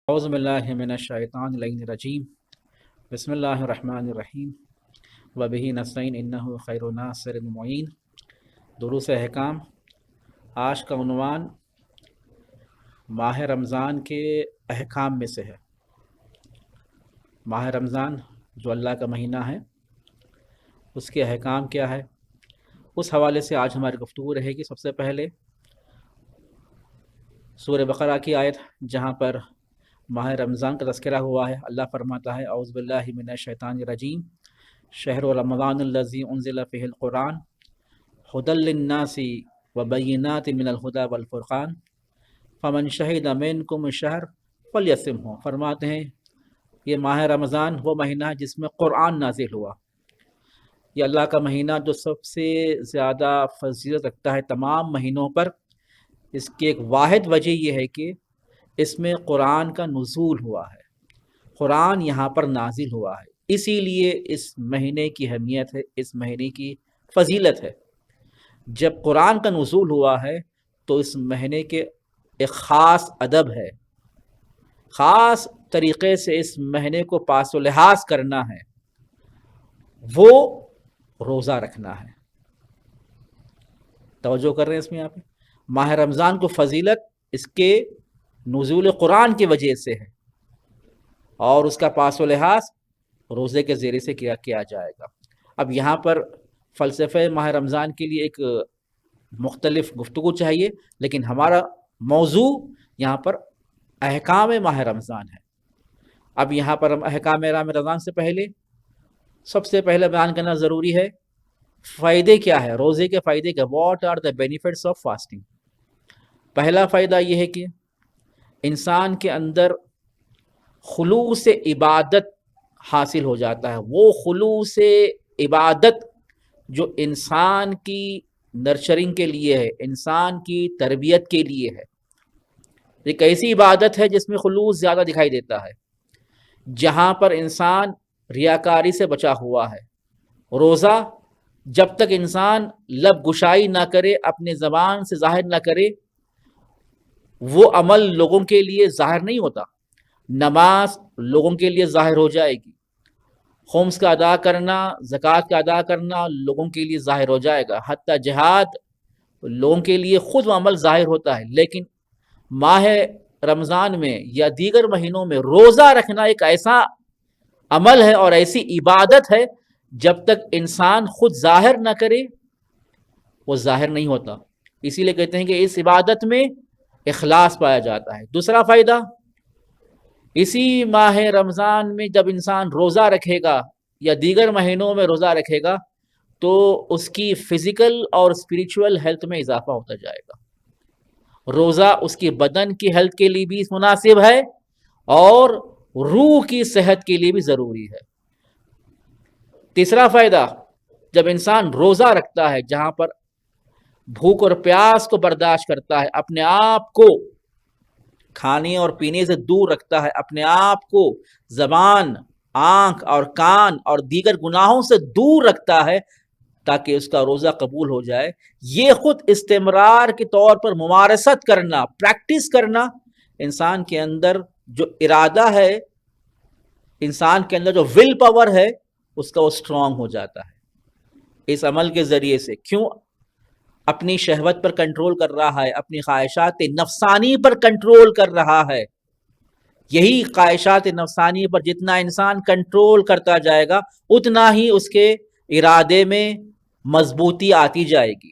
اعوذ باللہ من الشیطان الرجیم بسم اللہ الرحمن الرحیم وبہ نستعین انہ خیر ناصر معین۔ دروس احکام۔ آج کا عنوان ماہ رمضان کے احکام میں سے ہے۔ ماہ رمضان جو اللہ کا مہینہ ہے، اس کے احکام کیا ہے، اس حوالے سے آج ہماری گفتگو رہے گی۔ سب سے پہلے سورہ بقرہ کی آیت جہاں پر ماہ رمضان کا تذکرہ ہوا ہے، اللہ فرماتا ہے اعوذ باللہ من الشیطان الرجیم شہر رمضان الذی انزل فیہ القرآن ھدی للناس وبینات من الھدی والفرقان فمن شہد منکم الشہر فلیصمہ۔ فرماتے ہیں یہ ماہ رمضان وہ مہینہ ہے جس میں قرآن نازل ہوا۔ یہ اللہ کا مہینہ جو سب سے زیادہ فضیلت رکھتا ہے تمام مہینوں پر۔ اس کی ایک واحد وجہ یہ ہے کہ اس میں قرآن کا نزول ہوا ہے، قرآن یہاں پر نازل ہوا ہے، اسی لیے اس مہینے کی اہمیت ہے، اس مہینے کی فضیلت ہے۔ جب قرآن کا نزول ہوا ہے تو اس مہینے کے ایک خاص ادب ہے، خاص طریقے سے اس مہینے کو پاس و لحاظ کرنا ہے، وہ روزہ رکھنا ہے۔ توجہ کر رہے ہیں اس میں آپ؟ ماہ رمضان کو فضیلت اس کے نزول قرآن کی وجہ سے ہے، اور اس کا پاس و لحاظ روزے کے ذریعے سے کیا جائے گا۔ اب یہاں پر فلسفہ ماہ رمضان کے لیے ایک مختلف گفتگو چاہیے، لیکن ہمارا موضوع یہاں پر احکام ماہ رمضان ہے۔ اب یہاں پر ہم احکام رمضان سے پہلے سب سے پہلے بیان کرنا ضروری ہے فائدے کیا ہے، روزے کے فائدے کیا، what are the benefits of fasting. پہلا فائدہ یہ ہے کہ انسان کے اندر خلوص عبادت حاصل ہو جاتا ہے۔ وہ خلوص عبادت جو انسان کی نرچرنگ کے لیے ہے، انسان کی تربیت کے لیے ہے۔ ایک ایسی عبادت ہے جس میں خلوص زیادہ دکھائی دیتا ہے، جہاں پر انسان ریاکاری سے بچا ہوا ہے۔ روزہ جب تک انسان لب گشائی نہ کرے، اپنے زبان سے ظاہر نہ کرے، وہ عمل لوگوں کے لیے ظاہر نہیں ہوتا۔ نماز لوگوں کے لیے ظاہر ہو جائے گی، خمس کا ادا کرنا، زکوٰۃ کا ادا کرنا لوگوں کے لیے ظاہر ہو جائے گا، حتیٰ جہاد لوگوں کے لیے خود وہ عمل ظاہر ہوتا ہے۔ لیکن ماہ رمضان میں یا دیگر مہینوں میں روزہ رکھنا ایک ایسا عمل ہے اور ایسی عبادت ہے، جب تک انسان خود ظاہر نہ کرے وہ ظاہر نہیں ہوتا۔ اسی لیے کہتے ہیں کہ اس عبادت میں اخلاص پایا جاتا ہے۔ دوسرا فائدہ، اسی ماہ رمضان میں جب انسان روزہ رکھے گا یا دیگر مہینوں میں روزہ رکھے گا تو اس کی فزیکل اور اسپریچول ہیلتھ میں اضافہ ہوتا جائے گا۔ روزہ اس کی بدن کی ہیلتھ کے لیے بھی مناسب ہے اور روح کی صحت کے لیے بھی ضروری ہے۔ تیسرا فائدہ، جب انسان روزہ رکھتا ہے، جہاں پر بھوک اور پیاس کو برداشت کرتا ہے، اپنے آپ کو کھانے اور پینے سے دور رکھتا ہے، اپنے آپ کو زبان، آنکھ اور کان اور دیگر گناہوں سے دور رکھتا ہے تاکہ اس کا روزہ قبول ہو جائے، یہ خود استمرار کے طور پر ممارست کرنا، پریکٹس کرنا، انسان کے اندر جو ارادہ ہے، انسان کے اندر جو ول پاور ہے، اس کا وہ اسٹرانگ ہو جاتا ہے اس عمل کے ذریعے سے۔ کیوں؟ اپنی شہوت پر کنٹرول کر رہا ہے، اپنی خواہشات نفسانی پر کنٹرول کر رہا ہے۔ یہی خواہشات نفسانی پر جتنا انسان کنٹرول کرتا جائے گا، اتنا ہی اس کے ارادے میں مضبوطی آتی جائے گی۔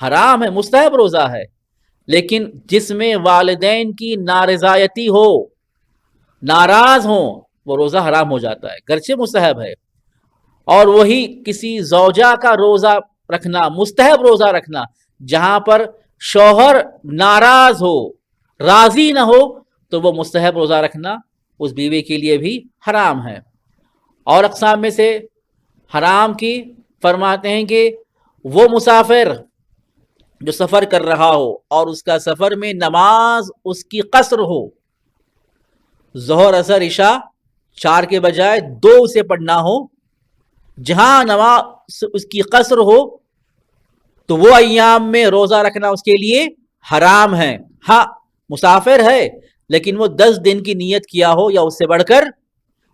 حرام ہے، مستحب روزہ ہے، لیکن جس میں والدین کی نارضایتی ہو، ناراض ہوں، وہ روزہ حرام ہو جاتا ہے، گرچہ مستحب ہے۔ اور وہی کسی زوجہ کا روزہ رکھنا، مستحب روزہ رکھنا، جہاں پر شوہر ناراض ہو، راضی نہ ہو، تو وہ مستحب روزہ رکھنا اس بیوی کے لیے بھی حرام ہے۔ اور اقسام میں سے حرام کی فرماتے ہیں کہ وہ مسافر جو سفر کر رہا ہو اور اس کا سفر میں نماز اس کی قصر ہو، ظہر اثر عشاء 4 کے بجائے 2 اسے پڑھنا ہو، جہاں نماز اس کی قصر ہو، تو وہ ایام میں روزہ رکھنا اس کے لیے حرام ہے۔ ہاں مسافر ہے لیکن وہ 10 دن کی نیت کیا ہو یا اس سے بڑھ کر،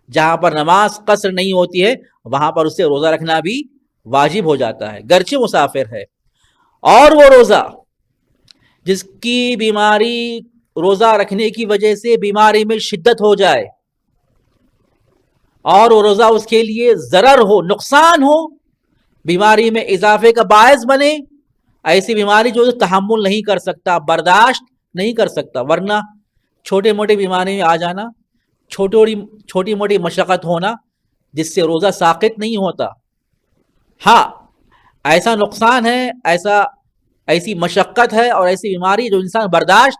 جہاں پر نماز قصر نہیں ہوتی ہے وہاں پر اسے روزہ رکھنا بھی واجب ہو جاتا ہے، گرچہ مسافر ہے۔ اور وہ روزہ جس کی بیماری روزہ رکھنے کی وجہ سے بیماری میں شدت ہو جائے اور وہ روزہ اس کے لیے ضرر ہو، نقصان ہو، بیماری میں اضافے کا باعث بنے، ایسی بیماری جو تحمل نہیں کر سکتا، برداشت نہیں کر سکتا، ورنہ چھوٹے موٹے بیماری میں آ جانا، چھوٹی موٹی مشقت ہونا جس سے روزہ ساقط نہیں ہوتا۔ ہاں ایسا نقصان ہے، ایسی مشقت ہے اور ایسی بیماری جو انسان برداشت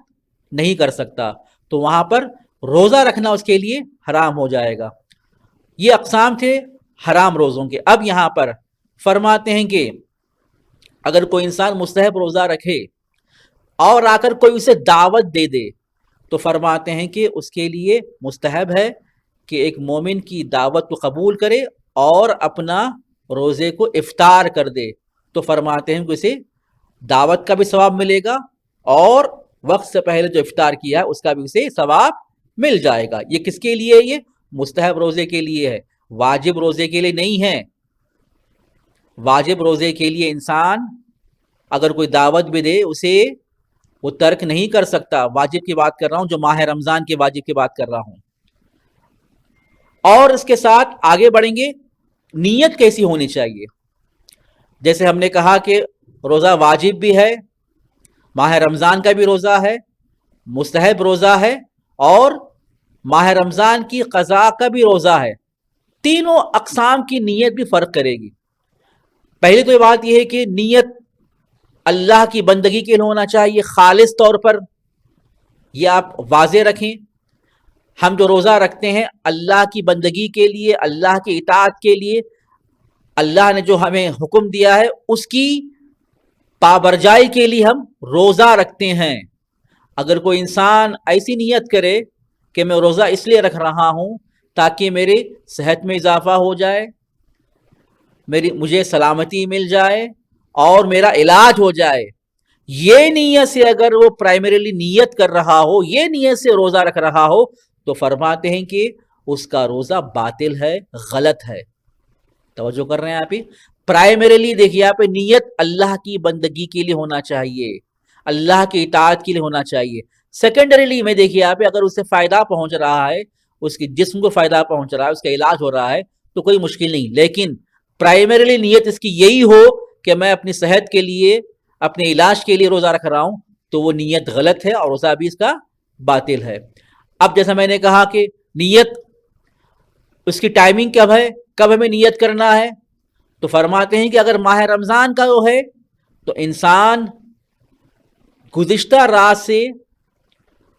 نہیں کر سکتا، تو وہاں پر روزہ رکھنا اس کے لیے حرام ہو جائے گا۔ یہ اقسام تھے حرام روزوں کے۔ اب یہاں پر فرماتے ہیں کہ اگر کوئی انسان مستحب روزہ رکھے اور آ کر کوئی اسے دعوت دے دے تو فرماتے ہیں کہ اس کے لیے مستحب ہے کہ ایک مومن کی دعوت کو قبول کرے اور اپنا روزے کو افطار کر دے، تو فرماتے ہیں کہ اسے دعوت کا بھی ثواب ملے گا اور وقت سے پہلے جو افطار کیا ہے اس کا بھی اسے ثواب مل جائے گا۔ یہ کس کے لیے؟ یہ مستحب روزے کے لیے ہے، واجب روزے کے لیے نہیں ہے۔ واجب روزے کے لیے انسان اگر کوئی دعوت بھی دے اسے وہ ترک نہیں کر سکتا۔ واجب کی بات کر رہا ہوں، جو ماہ رمضان کے واجب کی بات کر رہا ہوں۔ اور اس کے ساتھ آگے بڑھیں گے، نیت کیسی ہونی چاہیے؟ جیسے ہم نے کہا کہ روزہ واجب بھی ہے، ماہ رمضان کا بھی روزہ ہے، مستحب روزہ ہے، اور ماہ رمضان کی قضاء کا بھی روزہ ہے۔ تینوں اقسام کی نیت بھی فرق کرے گی۔ پہلی تو یہ بات یہ ہے کہ نیت اللہ کی بندگی کے لیے ہونا چاہیے، خالص طور پر، یہ آپ واضح رکھیں۔ ہم جو روزہ رکھتے ہیں اللہ کی بندگی کے لیے، اللہ کی اطاعت کے لیے، اللہ نے جو ہمیں حکم دیا ہے اس کی پابرجائی کے لیے ہم روزہ رکھتے ہیں۔ اگر کوئی انسان ایسی نیت کرے کہ میں روزہ اس لیے رکھ رہا ہوں تاکہ میرے صحت میں اضافہ ہو جائے، مجھے سلامتی مل جائے اور میرا علاج ہو جائے، یہ نیت سے اگر وہ پرائمریلی نیت کر رہا ہو، یہ نیت سے روزہ رکھ رہا ہو، تو فرماتے ہیں کہ اس کا روزہ باطل ہے، غلط ہے۔ توجہ کر رہے ہیں آپ ہی؟ پرائمریلی دیکھیے آپ، نیت اللہ کی بندگی کے لیے ہونا چاہیے، اللہ کی اطاعت کے لیے ہونا چاہیے۔ سیکنڈریلی میں دیکھیے آپ، اگر اسے فائدہ پہنچ رہا ہے، اس کی جسم کو فائدہ پہنچ رہا ہے، اس کا علاج ہو رہا ہے، تو کوئی مشکل نہیں، لیکن پرائمریلی نیت اس کی یہی ہو کہ میں اپنی صحت کے لیے، اپنے علاج کے لیے روزہ رکھ رہا ہوں، تو وہ نیت غلط ہے اور روزہ بھی اس کا باطل ہے۔ اب جیسا میں نے کہا کہ نیت اس کی ٹائمنگ کب ہے، کب ہمیں نیت کرنا ہے، تو فرماتے ہیں کہ اگر ماہ رمضان کا وہ ہے تو انسان گزشتہ رات سے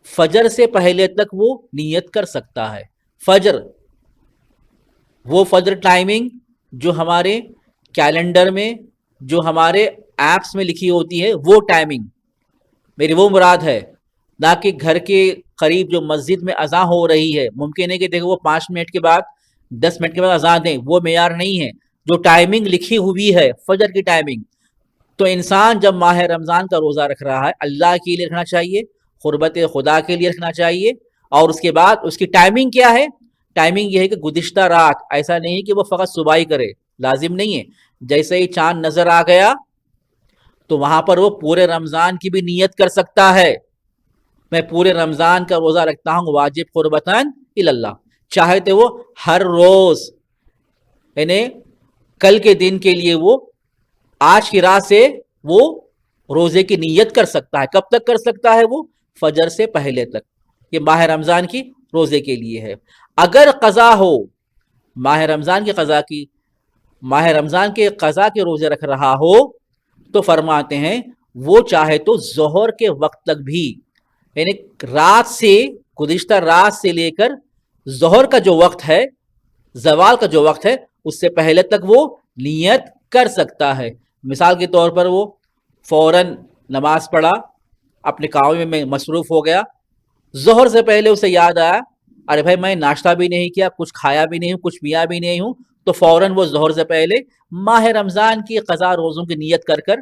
فجر سے پہلے تک وہ نیت کر سکتا ہے۔ فجر، وہ فجر ٹائمنگ جو ہمارے کیلنڈر میں، جو ہمارے ایپس میں لکھی ہوتی ہے، وہ ٹائمنگ میری وہ مراد ہے، نہ کہ گھر کے قریب جو مسجد میں اذان ہو رہی ہے، ممکن ہے کہ دیکھو وہ 5 منٹ کے بعد 10 منٹ کے بعد اذان دیں، وہ معیار نہیں ہے۔ جو ٹائمنگ لکھی ہوئی ہے فجر کی ٹائمنگ، تو انسان جب ماہ رمضان کا روزہ رکھ رہا ہے اللہ کے لیے رکھنا چاہیے، قربت خدا کے لیے رکھنا چاہیے، اور اس کے بعد اس کی ٹائمنگ کیا ہے؟ ٹائمنگ یہ ہے کہ گزشتہ رات، ایسا نہیں کہ وہ فقط صبح ہی کرے، لازم نہیں ہے۔ جیسے ہی چاند نظر آ گیا تو وہاں پر وہ پورے رمضان کی بھی نیت کر سکتا ہے، میں پورے رمضان کا روزہ رکھتا ہوں واجب قربتاً اللہ، چاہے تو وہ ہر روز، یعنی کل کے دن کے لیے وہ آج کی رات سے وہ روزے کی نیت کر سکتا ہے. کب تک کر سکتا ہے وہ؟ فجر سے پہلے تک. یہ ماہ رمضان کی روزے کے لیے ہے. اگر قضا ہو ماہ رمضان کی قضا کی، ماہ رمضان کے قضا کے روزے رکھ رہا ہو تو فرماتے ہیں وہ چاہے تو ظہر کے وقت تک بھی، یعنی رات سے، گزشتہ رات سے لے کر ظہر کا جو وقت ہے، زوال کا جو وقت ہے، اس سے پہلے تک وہ نیت کر سکتا ہے. مثال کے طور پر وہ فوراً نماز پڑھا، اپنے کاموں میں مصروف ہو گیا، ظہر سے پہلے اسے یاد آیا ارے بھائی میں ناشتہ بھی نہیں کیا، کچھ کھایا بھی نہیں ہوں، کچھ پیا بھی نہیں ہوں، تو فوراً وہ ظہر سے پہلے ماہ رمضان کی قضا روزوں کی نیت کر کر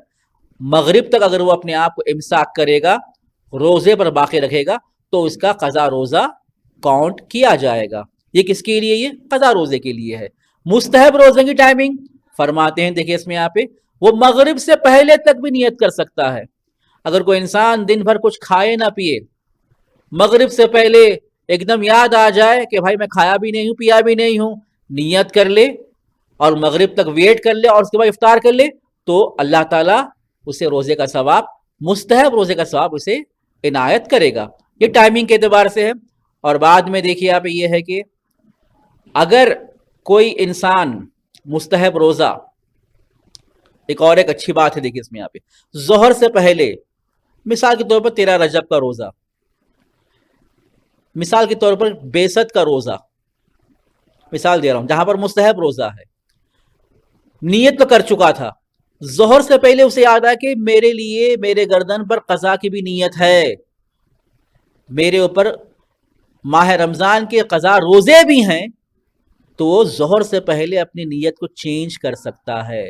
مغرب تک اگر وہ اپنے آپ کو امساک کرے گا، روزے پر باقی رکھے گا، تو اس کا قضا روزہ کاؤنٹ کیا جائے گا. یہ کس کے لیے؟ یہ قضا روزے کے لیے ہے. مستحب روزے کی ٹائمنگ فرماتے ہیں، دیکھیں اس میں یہاں پہ، وہ مغرب سے پہلے تک بھی نیت کر سکتا ہے. اگر کوئی انسان دن بھر کچھ کھائے نہ پیے، مغرب سے پہلے ایک دم یاد آ جائے کہ بھائی میں کھایا بھی نہیں ہوں، پیا بھی نہیں ہوں، نیت کر لے اور مغرب تک ویٹ کر لے اور اس کے بعد افطار کر لے، تو اللہ تعالیٰ اسے روزے کا ثواب، مستحب روزے کا ثواب اسے عنایت کرے گا. یہ ٹائمنگ کے اعتبار سے ہے. اور بعد میں دیکھیے آپ یہ ہے کہ اگر کوئی انسان مستحب روزہ، ایک اور ایک اچھی بات ہے دیکھیے اس میں یہاں پہ، ظہر سے پہلے مثال کے طور پر 13 رجب کا روزہ، مثال کے طور پر بیست کا روزہ، مثال دے رہا ہوں جہاں پر مستحب روزہ ہے، نیت تو کر چکا تھا، ظہر سے پہلے اسے یاد آیا کہ میرے لیے، میرے گردن پر قضا کی بھی نیت ہے، میرے اوپر ماہ رمضان کے قضا روزے بھی ہیں، تو وہ ظہر سے پہلے اپنی نیت کو چینج کر سکتا ہے.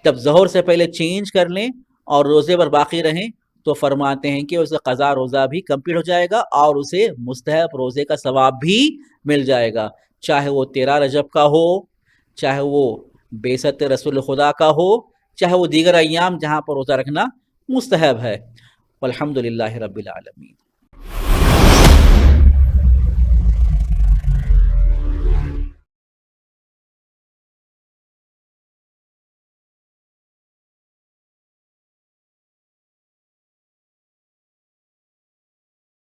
جب ظہر سے پہلے چینج کر لیں اور روزے پر باقی رہیں تو فرماتے ہیں کہ اسے قضا روزہ بھی کمپلیٹ ہو جائے گا اور اسے مستحب روزے کا ثواب بھی مل جائے گا، چاہے وہ 13 رجب کا ہو، چاہے وہ بیست رسول خدا کا ہو، چاہے وہ دیگر ایام جہاں پر روزہ رکھنا مستحب ہے. والحمد للہ رب العالمین.